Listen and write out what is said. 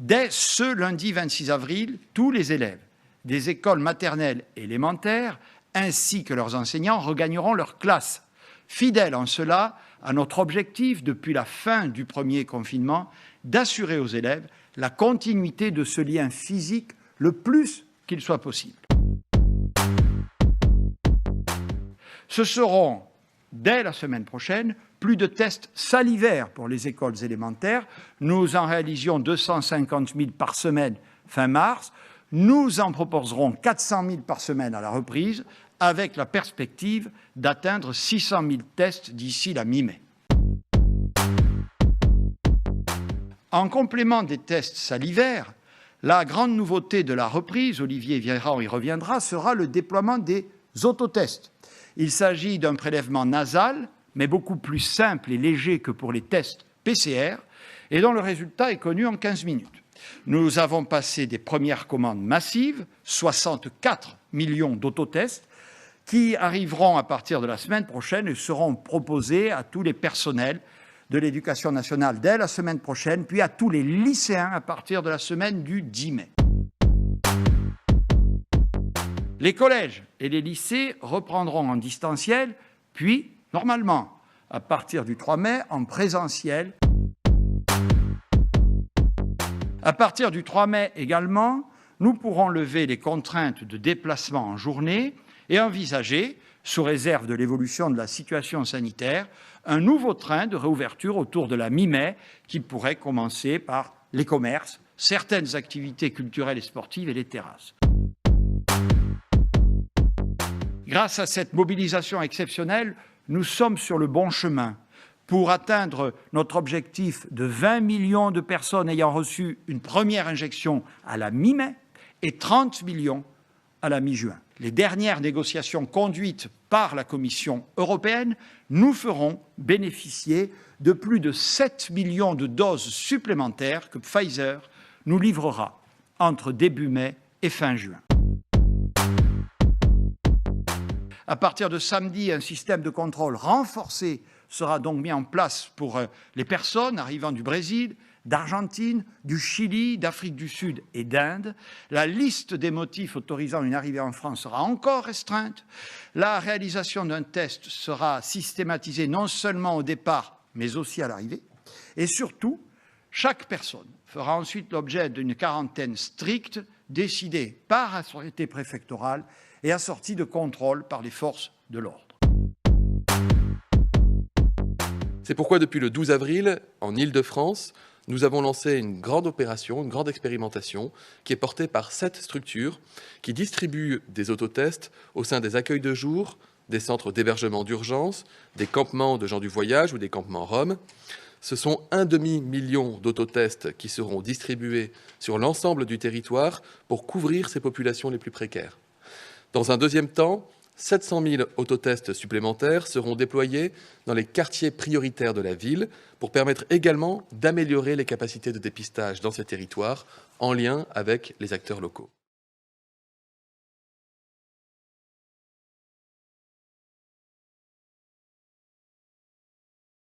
Dès ce lundi 26 avril, tous les élèves des écoles maternelles et élémentaires, ainsi que leurs enseignants, regagneront leur classe, fidèles en cela à notre objectif, depuis la fin du premier confinement, d'assurer aux élèves la continuité de ce lien physique le plus qu'il soit possible. Ce seront, dès la semaine prochaine, plus de tests salivaires pour les écoles élémentaires. Nous en réalisions 250 000 par semaine fin mars. Nous en proposerons 400 000 par semaine à la reprise, avec la perspective d'atteindre 600 000 tests d'ici la mi-mai. En complément des tests salivaires, la grande nouveauté de la reprise, Olivier Véran y reviendra, sera le déploiement des autotests. Il s'agit d'un prélèvement nasal, mais beaucoup plus simple et léger que pour les tests PCR, et dont le résultat est connu en 15 minutes. Nous avons passé des premières commandes massives, 64 millions d'autotests, qui arriveront à partir de la semaine prochaine et seront proposés à tous les personnels de l'Éducation nationale dès la semaine prochaine, puis à tous les lycéens à partir de la semaine du 10 mai. Les collèges et les lycées reprendront en distanciel, puis, normalement, à partir du 3 mai, en présentiel. À partir du 3 mai également, nous pourrons lever les contraintes de déplacement en journée et envisager, sous réserve de l'évolution de la situation sanitaire, un nouveau train de réouverture autour de la mi-mai qui pourrait commencer par les commerces, certaines activités culturelles et sportives et les terrasses. Grâce à cette mobilisation exceptionnelle, nous sommes sur le bon chemin pour atteindre notre objectif de 20 millions de personnes ayant reçu une première injection à la mi-mai et 30 millions à la mi-juin. Les dernières négociations conduites par la Commission européenne nous feront bénéficier de plus de 7 millions de doses supplémentaires que Pfizer nous livrera entre début mai et fin juin. À partir de samedi, un système de contrôle renforcé sera donc mis en place pour les personnes arrivant du Brésil, d'Argentine, du Chili, d'Afrique du Sud et d'Inde. La liste des motifs autorisant une arrivée en France sera encore restreinte. La réalisation d'un test sera systématisée non seulement au départ, mais aussi à l'arrivée. Et surtout, chaque personne fera ensuite l'objet d'une quarantaine stricte décidée par autorité préfectorale et assortie de contrôles par les forces de l'ordre. C'est pourquoi depuis le 12 avril, en Île-de-France, nous avons lancé une grande opération, une grande expérimentation qui est portée par 7 structures qui distribuent des autotests au sein des accueils de jour, des centres d'hébergement d'urgence, des campements de gens du voyage ou des campements roms. Ce sont 1,5 million d'autotests qui seront distribués sur l'ensemble du territoire pour couvrir ces populations les plus précaires. Dans un deuxième temps, 700 000 autotests supplémentaires seront déployés dans les quartiers prioritaires de la ville pour permettre également d'améliorer les capacités de dépistage dans ces territoires en lien avec les acteurs locaux.